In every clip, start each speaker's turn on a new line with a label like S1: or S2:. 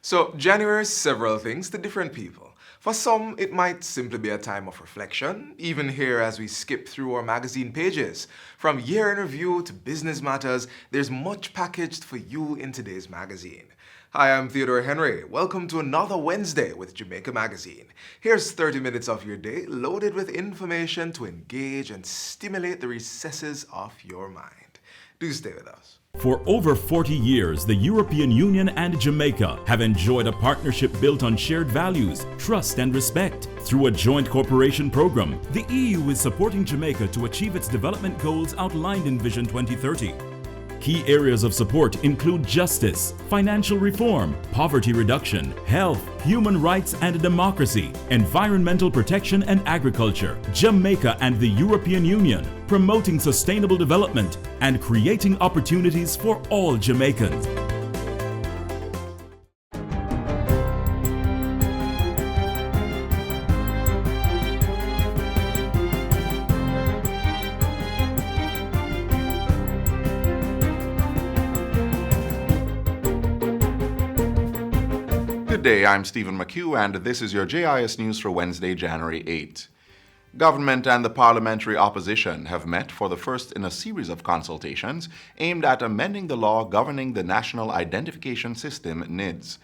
S1: So, January is several things to different people. For some, it might simply be a time of reflection, even here as we skip through our magazine pages. From year in review to business matters, there's much packaged for you in today's magazine. Hi, I'm Theodore Henry. Welcome to another Wednesday with Jamaica Magazine. Here's 30 minutes of your day loaded with information to engage and stimulate the recesses of your mind. Do stay with us.
S2: For over 40 years, the European Union and Jamaica have enjoyed a partnership built on shared values, trust and respect. Through a joint cooperation program, the EU is supporting Jamaica to achieve its development goals outlined in Vision 2030. Key areas of support include justice, financial reform, poverty reduction, health, human rights and democracy, environmental protection and agriculture, Jamaica and the European Union, promoting sustainable development and creating opportunities for all Jamaicans.
S3: Good day, I'm Stephen McHugh, and this is your JIS News for Wednesday, January 8. Government and the parliamentary opposition have met for the first in a series of consultations aimed at amending the law governing the National Identification System, NIDS.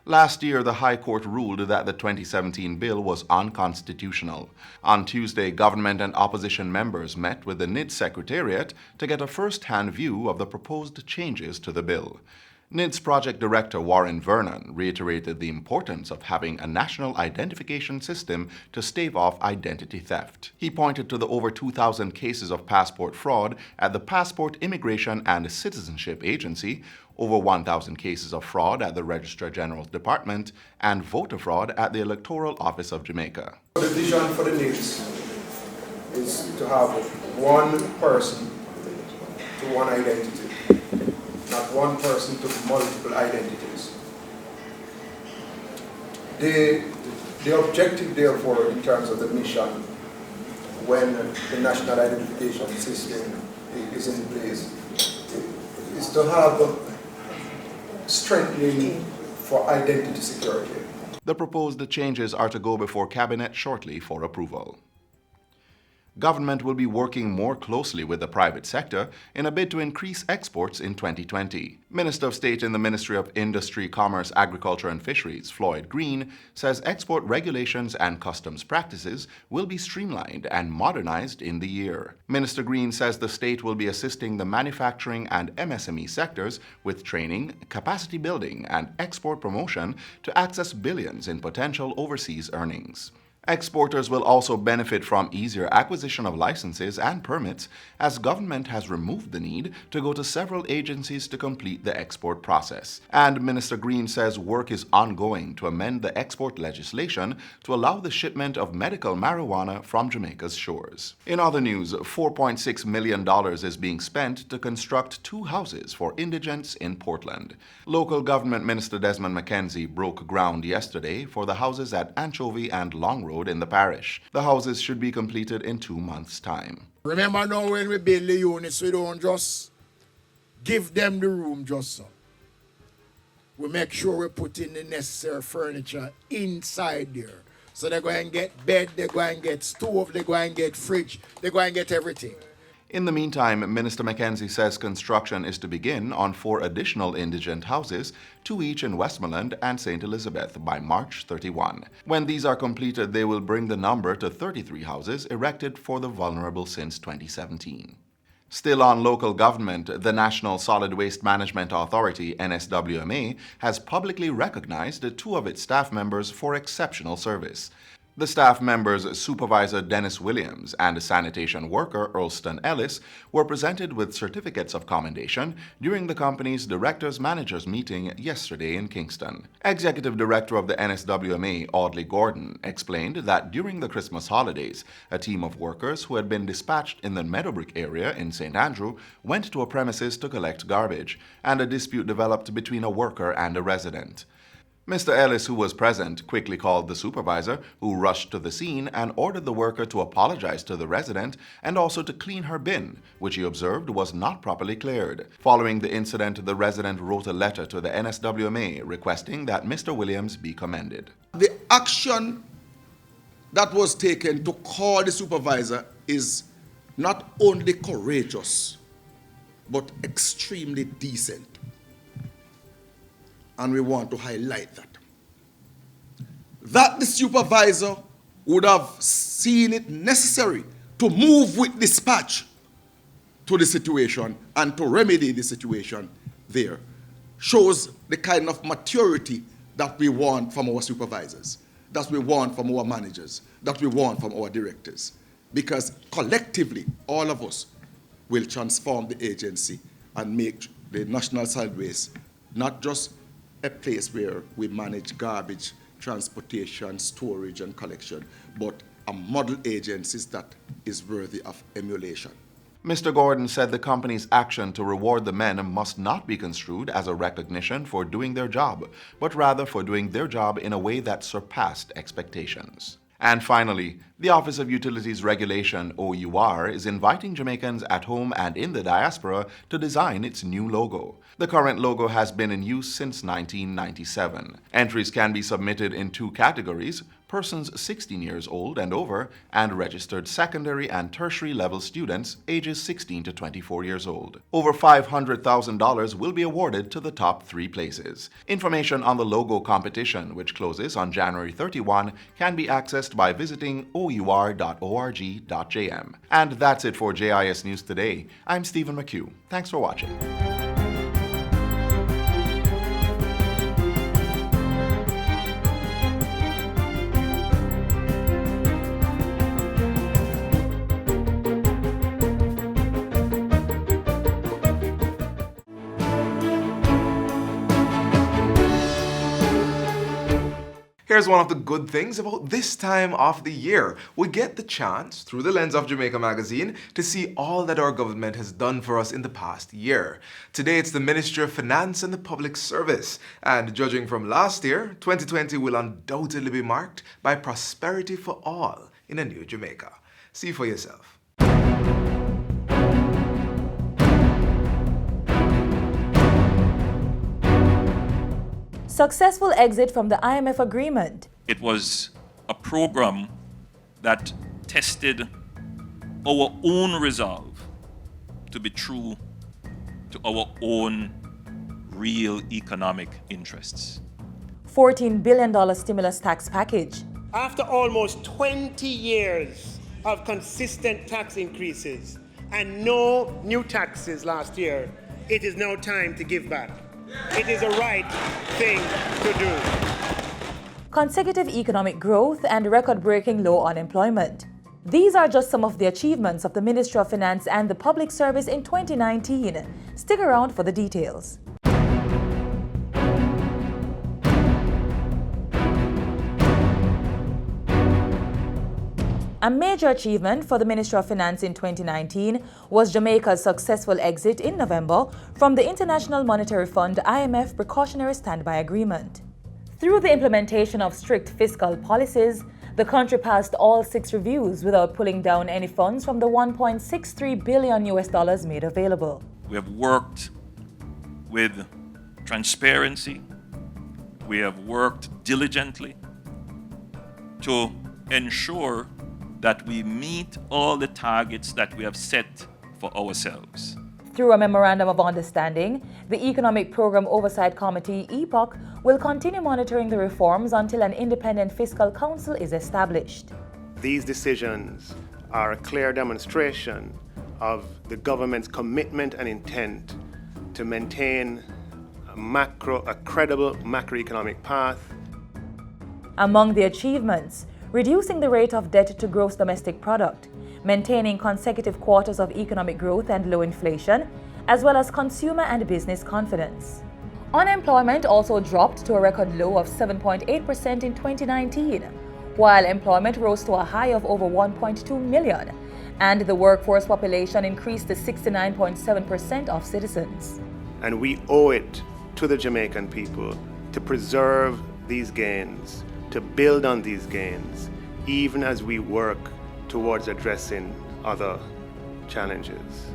S3: Last year, the High Court ruled that the 2017 bill was unconstitutional. On Tuesday, government and opposition members met with the NIDS Secretariat to get a first-hand view of the proposed changes to the bill. NIDS Project Director Warren Vernon reiterated the importance of having a national identification system to stave off identity theft. He pointed to the over 2,000 cases of passport fraud at the Passport, Immigration and Citizenship Agency, over 1,000 cases of fraud at the Registrar General's Department, and voter fraud at the Electoral Office of Jamaica.
S4: The vision for the NIDS is to have one person to one identity. Not one person to multiple identities. The objective, therefore, in terms of the mission, when the national identification system is in place, is to have strengthening for identity security.
S3: The proposed changes are to go before Cabinet shortly for approval. Government will be working more closely with the private sector in a bid to increase exports in 2020. Minister of State in the Ministry of Industry, Commerce, Agriculture and Fisheries, Floyd Green, says export regulations and customs practices will be streamlined and modernized in the year. Minister Green says the state will be assisting the manufacturing and MSME sectors with training, capacity building and export promotion to access billions in potential overseas earnings. Exporters will also benefit from easier acquisition of licenses and permits as government has removed the need to go to several agencies to complete the export process. And Minister Green says work is ongoing to amend the export legislation to allow the shipment of medical marijuana from Jamaica's shores. In other news, $4.6 million is being spent to construct 2 houses for indigents in Portland. Local Government Minister Desmond McKenzie broke ground yesterday for the houses at Anchovy and Long Road in the parish. The houses should be completed in 2 months' time.
S5: Remember now when we build the units, we don't just give them the room just so. We make sure we put in the necessary furniture inside there. So they're going to get bed, they're going to get stove, they're going to get fridge, they're going to get everything.
S3: In the meantime, Minister McKenzie says construction is to begin on 4 additional indigent houses, 2 each in Westmoreland and St. Elizabeth, by March 31. When these are completed, they will bring the number to 33 houses erected for the vulnerable since 2017. Still on local government, the National Solid Waste Management Authority, NSWMA, has publicly recognized 2 of its staff members for exceptional service. The staff members, Supervisor Dennis Williams and sanitation worker Earlston Ellis, were presented with certificates of commendation during the company's Directors-Managers meeting yesterday in Kingston. Executive Director of the NSWMA, Audley Gordon, explained that during the Christmas holidays, a team of workers who had been dispatched in the Meadowbrick area in St. Andrew went to a premises to collect garbage, and a dispute developed between a worker and a resident. Mr. Ellis, who was present, quickly called the supervisor, who rushed to the scene and ordered the worker to apologize to the resident and also to clean her bin, which he observed was not properly cleared. Following the incident, the resident wrote a letter to the NSWMA requesting that Mr. Williams be commended.
S6: The action that was taken to call the supervisor is not only courageous, but extremely decent. And we want to highlight that. That the supervisor would have seen it necessary to move with dispatch to the situation and to remedy the situation there shows the kind of maturity that we want from our supervisors, that we want from our managers, that we want from our directors. Because collectively, all of us will transform the agency and make the National Solid Waste not just a place where we manage garbage, transportation, storage, and collection, but a model agency that is worthy of emulation.
S3: Mr. Gordon said the company's action to reward the men must not be construed as a recognition for doing their job, but rather for doing their job in a way that surpassed expectations. And finally, the Office of Utilities Regulation, OUR, is inviting Jamaicans at home and in the diaspora to design its new logo. The current logo has been in use since 1997. Entries can be submitted in two categories: persons 16 years old and over, and registered secondary and tertiary level students ages 16 to 24 years old. Over $500,000 will be awarded to the top 3 places. Information on the logo competition, which closes on January 31, can be accessed by visiting our.org.jm. And that's it for JIS News Today. I'm Stephen McHugh. Thanks for watching.
S1: Here's one of the good things about this time of the year. We get the chance, through the lens of Jamaica Magazine, to see all that our government has done for us in the past year. Today it's the Ministry of Finance and the Public Service, and judging from last year, 2020 will undoubtedly be marked by prosperity for all in a new Jamaica. See for yourself.
S7: Successful exit from the IMF agreement.
S8: It was a program that tested our own resolve to be true to our own real economic interests.
S7: $14 billion stimulus tax package.
S9: After almost 20 years of consistent tax increases and no new taxes last year, it is now time to give back. It is a right thing to do.
S7: Consecutive economic growth and record-breaking low unemployment. These are just some of the achievements of the Ministry of Finance and the Public Service in 2019. Stick around for the details. A major achievement for the Ministry of Finance in 2019 was Jamaica's successful exit in November from the International Monetary Fund IMF Precautionary Standby Agreement. Through the implementation of strict fiscal policies, the country passed all 6 reviews without pulling down any funds from the $1.63 billion made available.
S8: We have worked with transparency. We have worked diligently to ensure that we meet all the targets that we have set for ourselves.
S7: Through a Memorandum of Understanding, the Economic Program Oversight Committee, EPOC, will continue monitoring the reforms until an independent fiscal council is established.
S9: These decisions are a clear demonstration of the government's commitment and intent to maintain a credible macroeconomic path.
S7: Among the achievements, reducing the rate of debt to gross domestic product, maintaining consecutive quarters of economic growth and low inflation, as well as consumer and business confidence. Unemployment also dropped to a record low of 7.8% in 2019, while employment rose to a high of over 1.2 million, and the workforce population increased to 69.7% of citizens.
S9: And we owe it to the Jamaican people to preserve these gains, to build on these gains, even as we work towards addressing other challenges.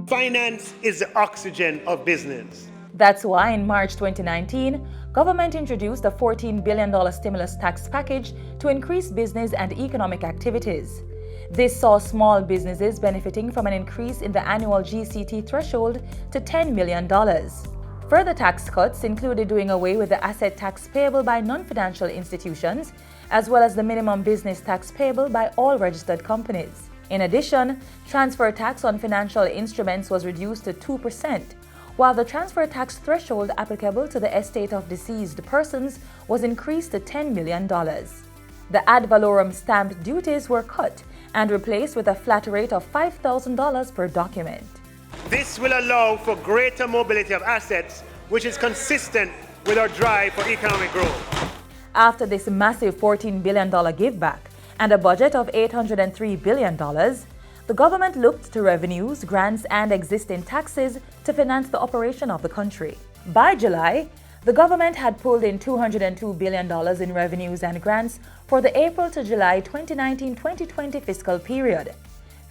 S9: Finance is the oxygen of business.
S7: That's why in March 2019, government introduced a $14 billion stimulus tax package to increase business and economic activities. This saw small businesses benefiting from an increase in the annual GCT threshold to $10 million. Further tax cuts included doing away with the asset tax payable by non-financial institutions, as well as the minimum business tax payable by all registered companies. In addition, transfer tax on financial instruments was reduced to 2%, while the transfer tax threshold applicable to the estate of deceased persons was increased to $10 million. The ad valorem stamp duties were cut and replaced with a flat rate of $5,000 per document.
S9: This will allow for greater mobility of assets, which is consistent with our drive for economic growth.
S7: After this massive $14 billion giveback and a budget of $803 billion, the government looked to revenues, grants, and existing taxes to finance the operation of the country. By July, the government had pulled in $202 billion in revenues and grants for the April to July 2019-2020 fiscal period.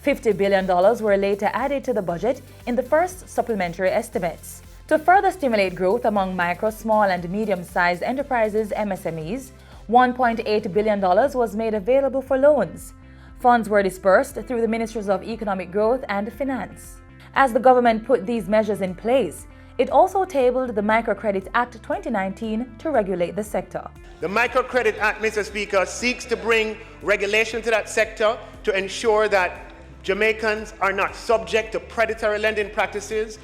S7: $50 billion were later added to the budget in the first supplementary estimates. To further stimulate growth among micro, small, and medium-sized enterprises (MSMEs), $1.8 billion was made available for loans. Funds were dispersed through the Ministries of Economic Growth and Finance. As the government put these measures in place, it also tabled the Microcredit Act 2019 to regulate the sector.
S9: The Microcredit Act, Mr. Speaker, seeks to bring regulation to that sector to ensure that Jamaicans are not subject to predatory lending practices.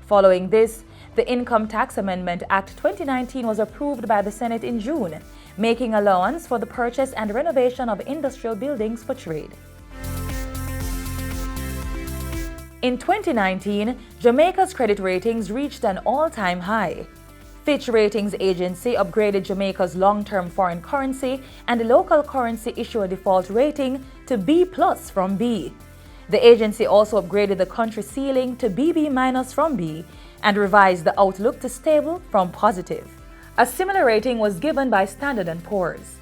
S7: Following this, the Income Tax Amendment Act 2019 was approved by the Senate in June, making allowance for the purchase and renovation of industrial buildings for trade. In 2019, Jamaica's credit ratings reached an all-time high. Fitch Ratings Agency upgraded Jamaica's long-term foreign currency and local currency issuer default rating to B+ from B. The agency also upgraded the country ceiling to BB- from B and revised the outlook to stable from positive. A similar rating was given by Standard & Poor's.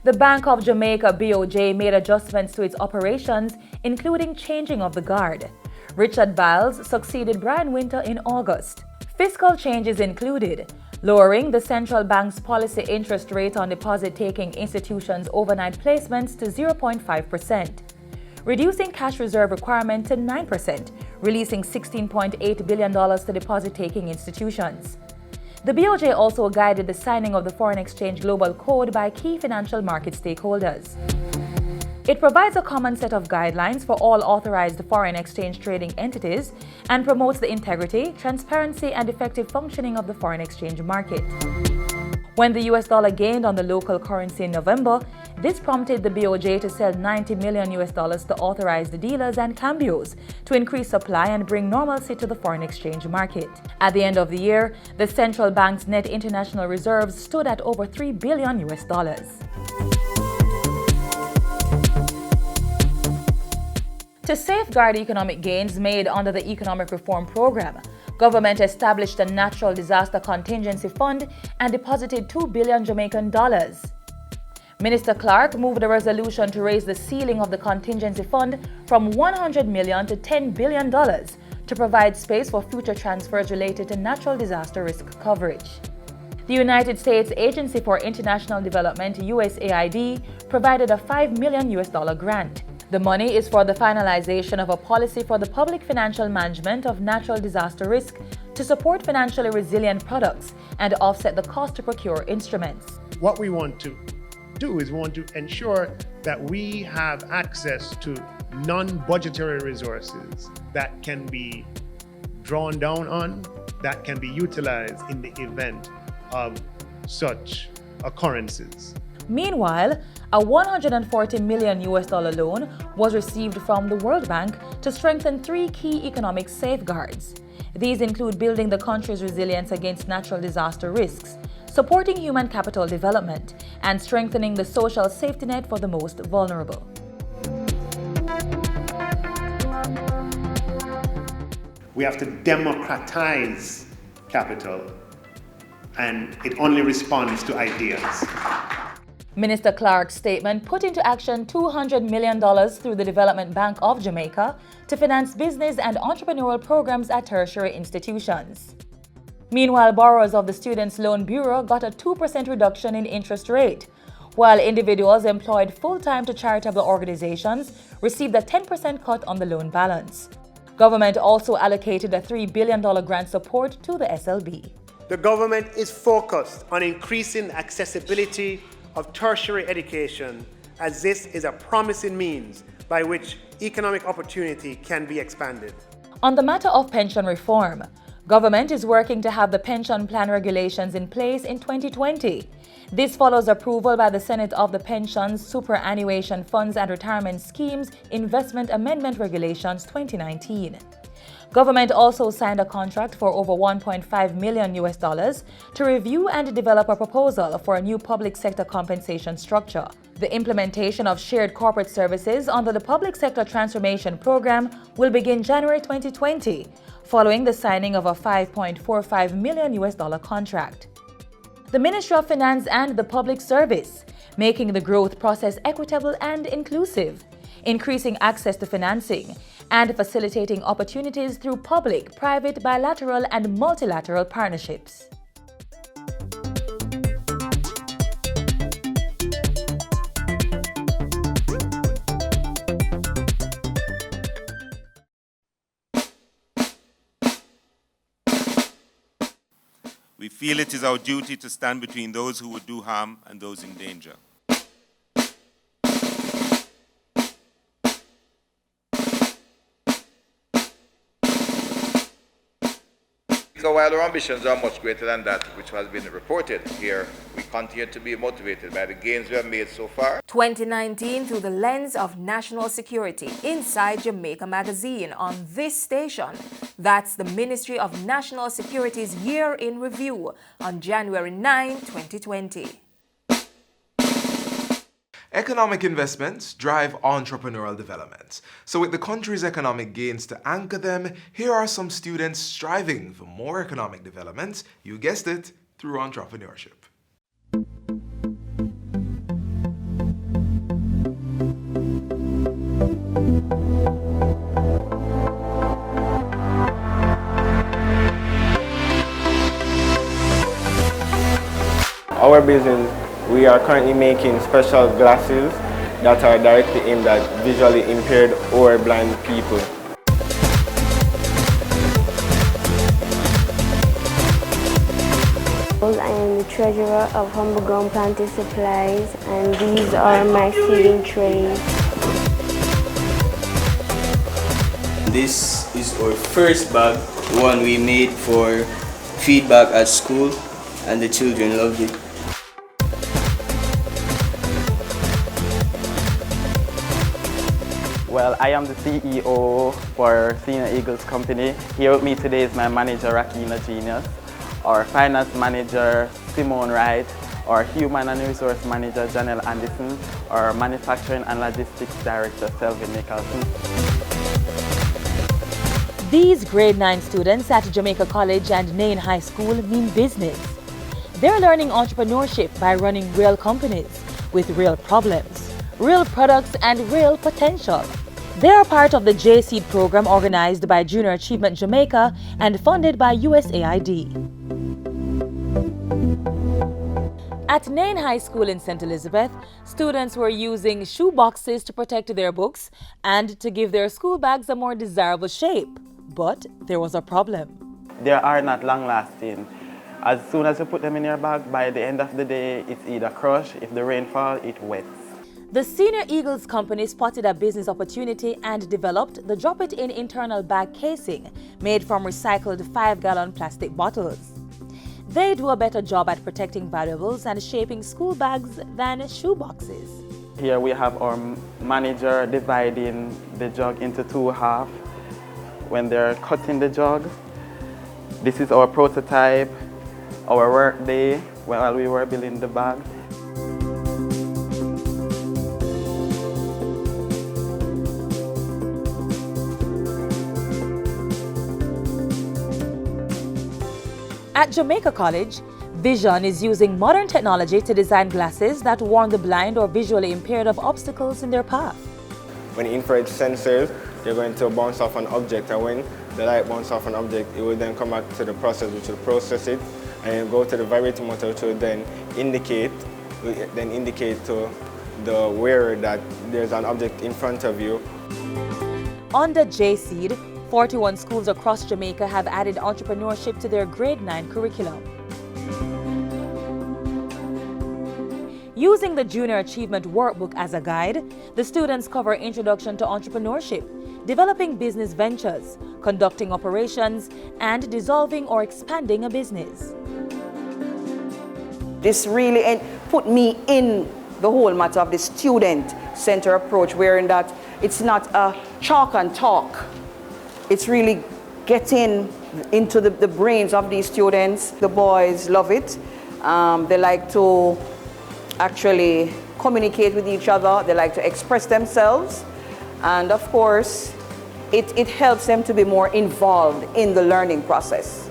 S7: The Bank of Jamaica (BOJ) made adjustments to its operations, including changing of the guard. Richard Biles succeeded Brian Winter in August. Fiscal changes included lowering the central bank's policy interest rate on deposit-taking institutions' overnight placements to 0.5%, reducing cash reserve requirement to 9%, releasing $16.8 billion to deposit-taking institutions. The BOJ also guided the signing of the Foreign Exchange Global Code by key financial market stakeholders. It provides a common set of guidelines for all authorized foreign exchange trading entities and promotes the integrity, transparency, and effective functioning of the foreign exchange market. When the US dollar gained on the local currency in November, this prompted the BOJ to sell $90 million to authorized dealers and cambios to increase supply and bring normalcy to the foreign exchange market. At the end of the year, the central bank's net international reserves stood at over $3 billion. To safeguard economic gains made under the Economic Reform Program, government established a Natural Disaster Contingency Fund and deposited $2 billion Jamaican dollars. Minister Clark moved a resolution to raise the ceiling of the contingency fund from $100 million to $10 billion to provide space for future transfers related to natural disaster risk coverage. The United States Agency for International Development (USAID) provided a $5 million grant. The money is for the finalization of a policy for the public financial management of natural disaster risk to support financially resilient products and offset the cost to procure instruments.
S9: What we want to do is we want to ensure that we have access to non-budgetary resources that can be drawn down on, that can be utilized in the event of such occurrences.
S7: Meanwhile, a $140 million loan was received from the World Bank to strengthen 3 key economic safeguards. These include building the country's resilience against natural disaster risks, supporting human capital development, and strengthening the social safety net for the most vulnerable.
S9: We have to democratize capital, and it only responds to ideas.
S7: Minister Clark's statement put into action $200 million through the Development Bank of Jamaica to finance business and entrepreneurial programs at tertiary institutions. Meanwhile, borrowers of the Students' Loan Bureau got a 2% reduction in interest rate, while individuals employed full-time to charitable organizations received a 10% cut on the loan balance. Government also allocated a $3 billion grant support to the SLB.
S9: The government is focused on increasing accessibility of tertiary education, as this is a promising means by which economic opportunity can be expanded.
S7: On the matter of pension reform, government is working to have the pension plan regulations in place in 2020. This follows approval by the Senate of the Pensions, Superannuation Funds and Retirement Schemes Investment Amendment Regulations 2019. Government also signed a contract for over $1.5 million to review and develop a proposal for a new public sector compensation structure. The implementation of shared corporate services under the Public Sector Transformation Program will begin January 2020, following the signing of a $5.45 million contract. The Ministry of Finance and the Public Service, making the growth process equitable and inclusive, increasing access to financing, and facilitating opportunities through public, private, bilateral, and multilateral partnerships.
S10: We feel it is our duty to stand between those who would do harm and those in danger.
S11: So while our ambitions are much greater than that which has been reported here, we continue to be motivated by the gains we have made so far.
S12: 2019 through the lens of national security inside Jamaica Magazine on this station. That's the Ministry of National Security's Year in Review on January 9, 2020.
S1: Economic investments drive entrepreneurial development. So with the country's economic gains to anchor them, here are some students striving for more economic development, you guessed it, through entrepreneurship.
S13: Our business, we are currently making special glasses that are directly aimed at visually impaired or blind people.
S14: I am the treasurer of Humble Ground Planting Supplies, and these are my seeding trays.
S15: This is our first bag, the one we made for feedback at school, and the children loved it.
S13: Well, I am the CEO for Senior Eagles Company. Here with me today is my manager, Rakina Genius, our finance manager, Simone Wright, our human and resource manager, Janelle Anderson, our manufacturing and logistics director, Selvin Nicholson.
S7: These grade 9 students at Jamaica College and Nain High School mean business. They're learning entrepreneurship by running real companies with real problems, real products, and real potential. They are part of the J-Seed program organized by Junior Achievement Jamaica and funded by USAID. At Nain High School in St. Elizabeth, students were using shoe boxes to protect their books and to give their school bags a more desirable shape. But there was a problem.
S13: They are not long-lasting. As soon as you put them in your bag, by the end of the day, it's either crushed. If the rain falls, it wets.
S7: The Senior Eagles Company spotted a business opportunity and developed the drop-it-in internal bag casing made from recycled 5-gallon plastic bottles. They do a better job at protecting valuables and shaping school bags than shoe boxes.
S13: Here we have our manager dividing the jug into two halves when they're cutting the jug. This is our prototype, our work day while we were building the bag.
S7: At Jamaica College, Vision is using modern technology to design glasses that warn the blind or visually impaired of obstacles in their path.
S16: When infrared sensors, they're going to bounce off an object, and when the light bounces off an object, it will then come back to the process, which will process it, and it will go to the vibrating motor, which will then indicate to the wearer that there's an object in front of you.
S7: Under J-Seed, 41 schools across Jamaica have added entrepreneurship to their grade 9 curriculum. Using the Junior Achievement Workbook as a guide, the students cover introduction to entrepreneurship, developing business ventures, conducting operations, and dissolving or expanding a business.
S17: This really put me in the whole matter of the student-centered approach, wherein that it's not a chalk and talk. It's really getting into the brains of these students. The boys love it. They like to actually communicate with each other. They like to express themselves. And of course, it helps them to be more involved in the learning process.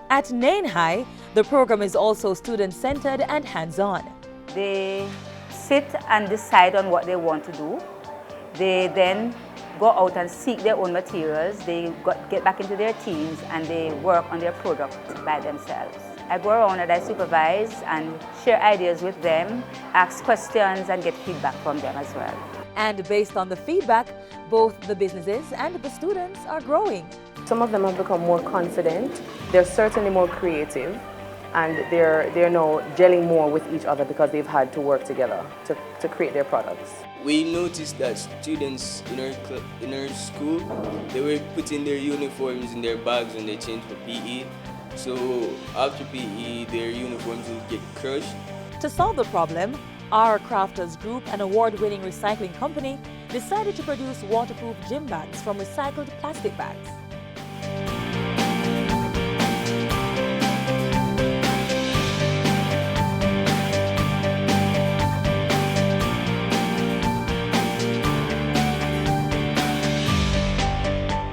S7: At Nain High, the program is also student-centered and hands-on.
S18: They sit and decide on what they want to do. They then go out and seek their own materials. They get back into their teams and they work on their product by themselves. I go around and I supervise and share ideas with them, ask questions and get feedback from them as well.
S7: And based on the feedback, both the businesses and the students are growing.
S19: Some of them have become more confident. They're certainly more creative, and they're now gelling more with each other because they've had to work together to create their products.
S15: We noticed that students in our school, they were putting their uniforms in their bags when they changed for PE. So after PE, their uniforms would get crushed.
S7: To solve the problem, our Crafters Group, an award-winning recycling company, decided to produce waterproof gym bags from recycled plastic bags.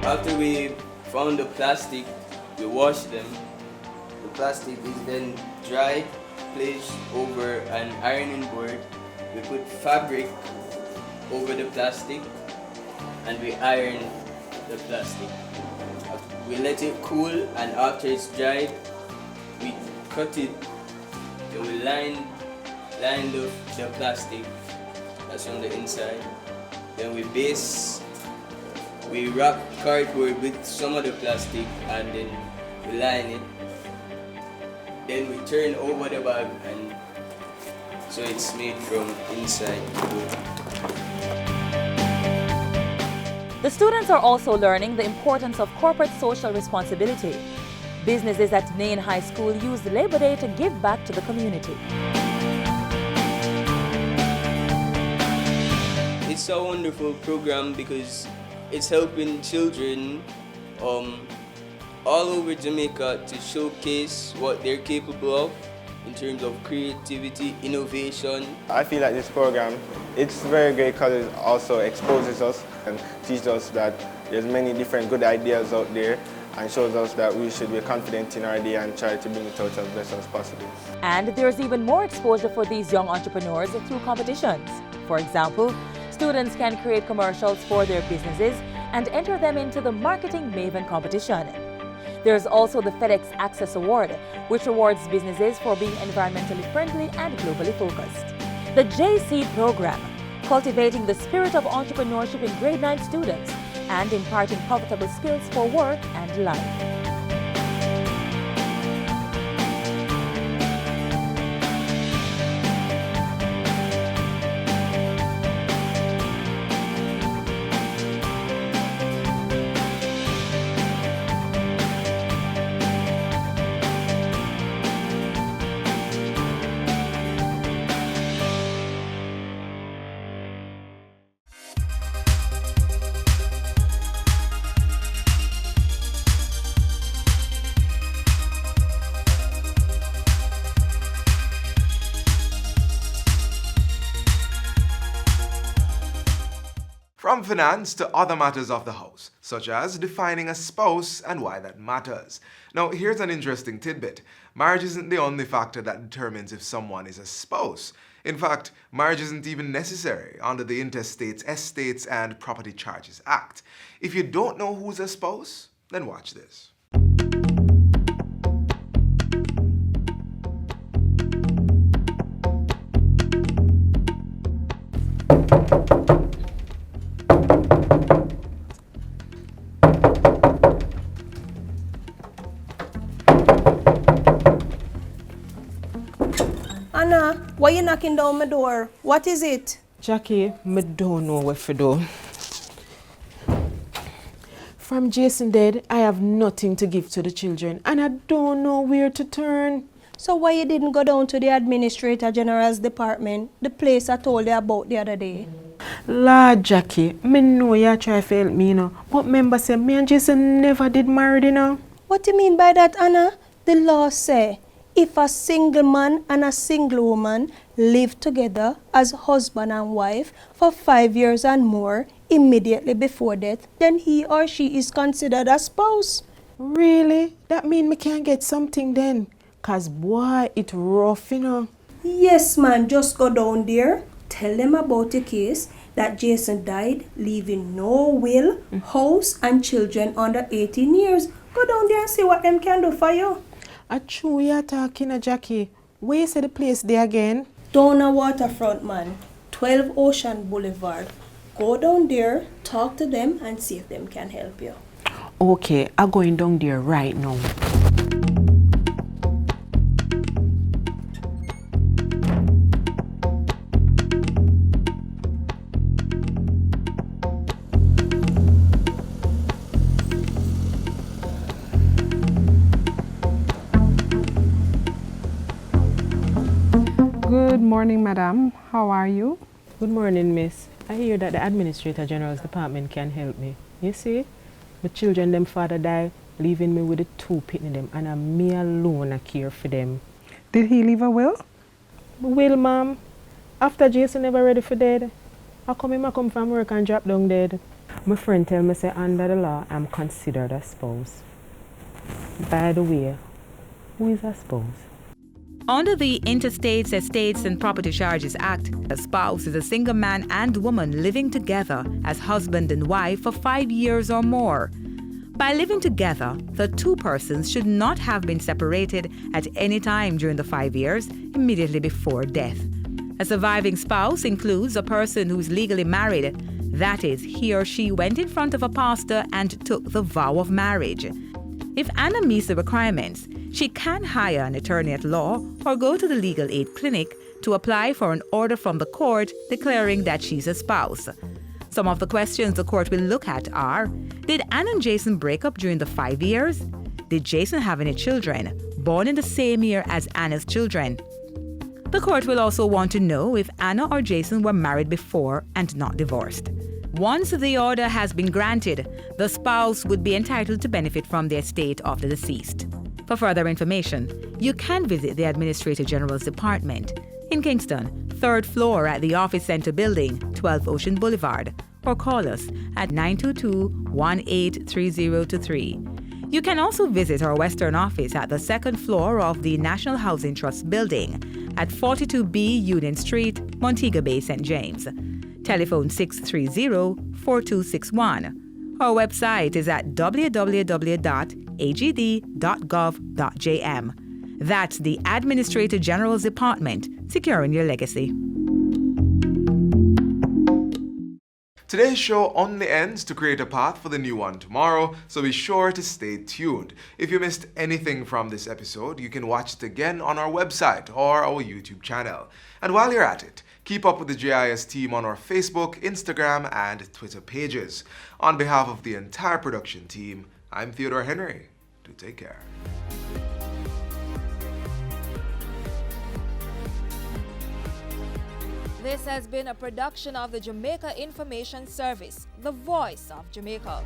S15: After we found the plastic, we washed them. The plastic is then dried, placed over an ironing board. We put fabric over the plastic and we iron the plastic. We let it cool, and after it's dried, we cut it. Then we line the plastic that's on the inside. Then we wrap cardboard with some of the plastic and then we line it. Then we turn over the bag, and so it's made from inside.
S7: The students are also learning the importance of corporate social responsibility. Businesses at Nain High School used Labor Day to give back to the community.
S15: It's a wonderful program because it's helping children all over Jamaica to showcase what they're capable of in terms of creativity, innovation.
S16: I feel like this program, it's very great because it also exposes us and teaches us that there's many different good ideas out there, and shows us that we should be confident in our idea and try to bring it out as best as possible.
S7: And there's even more exposure for these young entrepreneurs through competitions. For example, students can create commercials for their businesses and enter them into the Marketing Maven competition. There's also the FedEx Access Award, which rewards businesses for being environmentally friendly and globally focused. The J-Seed program, cultivating the spirit of entrepreneurship in grade 9 students and imparting profitable skills for work and life.
S1: from finance to other matters of the house, such as defining a spouse and why that matters. Now, here's an interesting tidbit. Marriage isn't the only factor that determines if someone is a spouse. In fact, marriage isn't even necessary under the Intestates, Estates, and Property Charges Act. If you don't know who's a spouse, then watch this.
S20: Anna, why you knocking down my door? What is it?
S21: Jackie, I don't know what to do. From Jason dead, I have nothing to give to the children and I don't know where to turn.
S20: So why you didn't go down to the Administrator General's department, the place I told you about the other day?
S21: Lord Jackie, I know you try to help me, but remember say me and Jason never did marry,
S20: What do you mean by that, Anna? The law say if a single man and a single woman live together as husband and wife for 5 years and more immediately before death, then he or she is considered a spouse.
S21: Really? That mean me can't get something then? Cause boy, it rough,
S20: Yes, man, just go down there, tell them about the case, that Jason died leaving no will, house and children under 18 years. Go down there and see what them can do for you.
S21: A true you talking, Jackie. Where you say the place there again?
S20: Down a waterfront, man. 12 Ocean Boulevard. Go down there, talk to them and see if them can help you.
S21: Okay, I'm going down there right now.
S22: Good morning, madam. How are you?
S21: Good morning, miss. I hear that the Administrator General's department can help me. You see, my children, them father died, leaving me with the 2 pitney them, and I'm me alone I care for them.
S22: Did he leave a will?
S21: Will, ma'am. After Jason never ready for dead, I come from work and drop down dead. My friend tell me say under the law, I'm considered a spouse. By the way, who is a spouse?
S23: Under the Interstates, Estates and Property Charges Act, a spouse is a single man and woman living together as husband and wife for 5 years or more. By living together, the two persons should not have been separated at any time during the 5 years immediately before death. A surviving spouse includes a person who is legally married. That is, he or she went in front of a pastor and took the vow of marriage. If Anna meets the requirements, she can hire an attorney at law or go to the legal aid clinic to apply for an order from the court declaring that she's a spouse. Some of the questions the court will look at are: did Anna and Jason break up during the 5 years? Did Jason have any children born in the same year as Anna's children? The court will also want to know if Anna or Jason were married before and not divorced. Once the order has been granted, the spouse would be entitled to benefit from the estate of the deceased. For further information, you can visit the Administrator General's Department in Kingston, 3rd floor at the Office Center Building, 12 Ocean Boulevard, or call us at 922-183023. You can also visit our Western office at the 2nd floor of the National Housing Trust Building at 42B Union Street, Montego Bay, St. James. Telephone 630-4261. Our website is at www.agd.gov.jm. That's the Administrator General's Department, securing your legacy.
S1: Today's show only ends to create a path for the new one tomorrow, so be sure to stay tuned. If you missed anything from this episode, you can watch it again on our website or our YouTube channel. And while you're at it, keep up with the JIS team on our Facebook, Instagram, and Twitter pages. On behalf of the entire production team, I'm Theodore Henry. Do take care.
S12: This has been a production of the Jamaica Information Service, the voice of Jamaica.